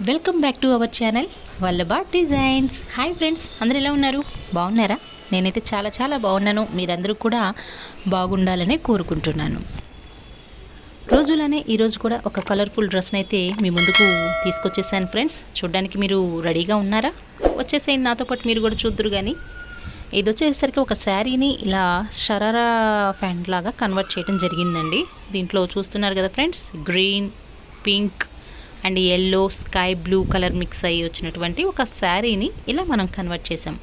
Welcome back to our channel Vallabha designs. Hi friends, అందరూ ఎలా ఉన్నారు? బాగున్నారా? నేనైతే చాలా చాలా బాగున్నాను. మీరందరూ కూడా బాగుండాలని కోరుకుంటున్నాను. రోజులానే ఈరోజు కూడా ఒక కలర్ఫుల్ డ్రెస్ని అయితే మీ ముందుకు తీసుకొచ్చేసాను ఫ్రెండ్స్. చూడడానికి మీరు రెడీగా ఉన్నారా? వచ్చేసేయండి నాతో పాటు, మీరు కూడా చూద్దరు. కానీ ఇది వచ్చేసరికి ఒక శారీని ఇలా షరారా ప్యాంట్ లాగా కన్వర్ట్ చేయడం జరిగిందండి. దీంట్లో చూస్తున్నారు కదా friends, green, pink and yellow, sky blue colour mix అయ్యి వచ్చినటువంటి ఒక శారీని ఇలా మనం కన్వర్ట్ చేసాం.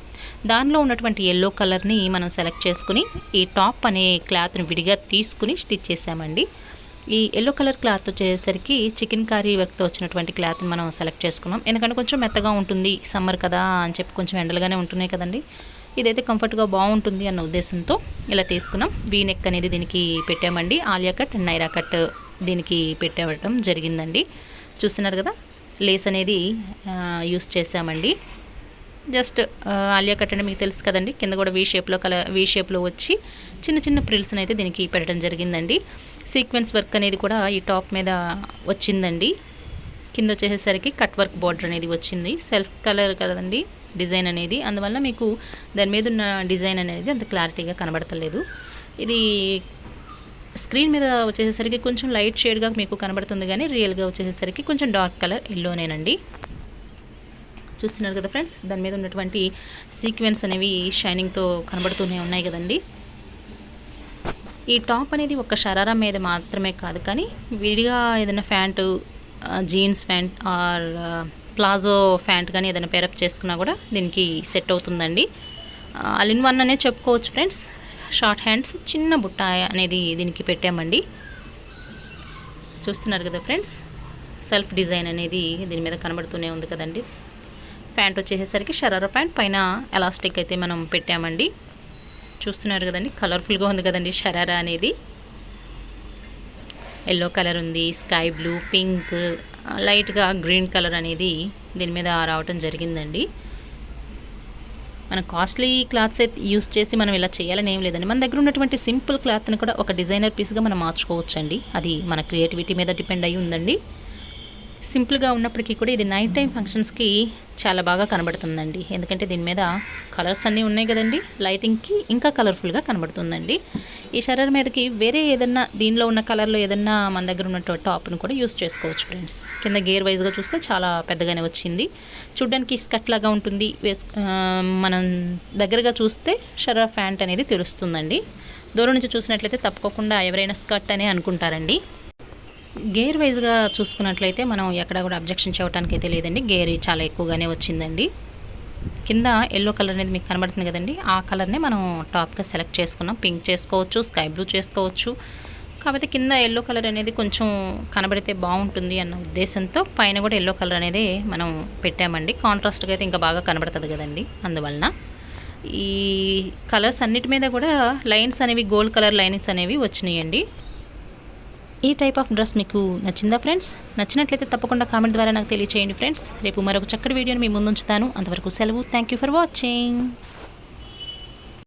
దానిలో ఉన్నటువంటి ఎల్లో కలర్ని మనం సెలెక్ట్ చేసుకుని ఈ టాప్ అనే క్లాత్ని విడిగా తీసుకుని స్టిచ్ చేసామండి. ఈ ఎల్లో కలర్ క్లాత్ వచ్చేసరికి చికెన్ కర్రీ వర్క్తో వచ్చినటువంటి క్లాత్ని మనం సెలెక్ట్ చేసుకున్నాం. ఎందుకంటే కొంచెం మెత్తగా ఉంటుంది, సమ్మర్ కదా అని చెప్పి కొంచెం ఎండలుగానే ఉంటున్నాయి కదండి. ఇదైతే కంఫర్ట్గా బాగుంటుంది అన్న ఉద్దేశంతో ఇలా తీసుకున్నాం. వీ నెక్ అనేది దీనికి పెట్టామండి. ఆలియా కట్, నైరా కట్ దీనికి పెట్టడం జరిగిందండి. చూస్తున్నారు కదా, లేస్ అనేది యూస్ చేసామండి. జస్ట్ ఆలియా కట్ అంటే మీకు తెలుసు కదండి, కింద కూడా వీ షేప్లో వచ్చి చిన్న చిన్న ప్రిల్స్ని అయితే దీనికి పెట్టడం జరిగిందండి. సీక్వెన్స్ వర్క్ అనేది కూడా ఈ టాప్ మీద వచ్చిందండి. కింద వచ్చేసరికి కట్ వర్క్ బార్డర్ అనేది వచ్చింది. సెల్ఫ్ కలర్ కదండి డిజైన్ అనేది, అందువల్ల మీకు దాని మీద ఉన్న డిజైన్ అనేది అంత క్లారిటీగా కనబడతలేదు. ఇది స్క్రీన్ మీద వచ్చేసరికి కొంచెం లైట్ షేడ్గా మీకు కనబడుతుంది, కానీ రియల్గా వచ్చేసరికి కొంచెం డార్క్ కలర్ ఎల్లోనేనండి. చూస్తున్నారు కదా ఫ్రెండ్స్, దాని మీద ఉన్నటువంటి సీక్వెన్స్ అనేవి షైనింగ్తో కనబడుతూనే ఉన్నాయి కదండి. ఈ టాప్ అనేది ఒక షరారా మీద మాత్రమే కాదు, కానీ విడిగా ఏదైనా pant, jeans pant or palazzo pant కానీ ఏదైనా పేరప్ చేసుకున్నా కూడా దీనికి సెట్ అవుతుందండి. ఆల్ ఇన్ వన్ అనే చెప్పుకోవచ్చు ఫ్రెండ్స్. షార్ట్ హ్యాండ్స్, చిన్న బుట్ట అనేది దీనికి పెట్టామండి. చూస్తున్నారు కదా ఫ్రెండ్స్, సెల్ఫ్ డిజైన్ అనేది దీని మీద కనబడుతూనే ఉంది కదండి. ప్యాంట్ వచ్చేసరికి షరారా ప్యాంట్, పైన ఎలాస్టిక్ అయితే మనం పెట్టామండి. చూస్తున్నారు కదండి, కలర్ఫుల్గా ఉంది కదండి షరారా అనేది. ఎల్లో కలర్ ఉంది, స్కై బ్లూ, పింక్, లైట్గా గ్రీన్ కలర్ అనేది దీని మీద రావటం జరిగిందండి. మన కాస్ట్లీ క్లాత్స్ అయితే యూస్ చేసి మనం ఇలా చేయాలని ఏం లేదండి. మన దగ్గర ఉన్నటువంటి సింపుల్ క్లాత్ని కూడా ఒక డిజైనర్ పీస్గా మనం మార్చుకోవచ్చండి. అది మన క్రియేటివిటీ మీద డిపెండ్ అయ్యి ఉందండి. సింపుల్గా ఉన్నప్పటికీ కూడా ఇది నైట్ టైం ఫంక్షన్స్కి చాలా బాగా కనబడుతుందండి. ఎందుకంటే దీని మీద కలర్స్ అన్నీ ఉన్నాయి కదండి, లైటింగ్కి ఇంకా కలర్ఫుల్గా కనబడుతుందండి. ఈ షరారా మీదకి వేరే ఏదన్నా దీనిలో ఉన్న కలర్లో ఏదన్నా మన దగ్గర ఉన్నటువంటి టాప్ను కూడా యూస్ చేసుకోవచ్చు ఫ్రెండ్స్. కింద గేర్ వైజ్గా చూస్తే చాలా పెద్దగానే వచ్చింది. చూడ్డానికి స్కర్ట్ లాగా ఉంటుంది. మనం దగ్గరగా చూస్తే షరారా ప్యాంట్ అనేది తెలుస్తుందండి. దూరం నుంచి చూసినట్లయితే తప్పకుండా ఎవరైనా స్కర్ట్ అనే అనుకుంటారండి. గేర్ వైజ్గా చూసుకున్నట్లయితే మనం ఎక్కడ కూడా అబ్జెక్షన్ చేయడానికి అయితే లేదండి. గేర్ చాలా ఎక్కువగానే వచ్చిందండి. కింద ఎల్లో కలర్ అనేది మీకు కనబడుతుంది కదండి, ఆ కలర్నే మనం టాప్గా సెలెక్ట్ చేసుకున్నాం. పింక్ చేసుకోవచ్చు, స్కై బ్లూ చేసుకోవచ్చు. కాకపోతే కింద ఎల్లో కలర్ అనేది కొంచెం కనబడితే బాగుంటుంది అన్న ఉద్దేశంతో పైన కూడా ఎల్లో కలర్ అనేది మనం పెట్టామండి. కాంట్రాస్ట్గా అయితే ఇంకా బాగా కనబడుతుంది కదండి. అందువలన ఈ కలర్స్ అన్నిటి మీద కూడా లైన్స్ అనేవి, గోల్డ్ కలర్ లైన్స్ అనేవి వచ్చినాయండి. ఈ టైప్ ఆఫ్ డ్రెస్ మీకు నచ్చిందా ఫ్రెండ్స్? నచ్చినట్లయితే తప్పకుండా కామెంట్ ద్వారా నాకు తెలియచేయండి ఫ్రెండ్స్. రేపు మరొక చక్కటి వీడియోని మీ ముందు ఉంచుతాను. అంతవరకు సెలవు. Thank you for watching.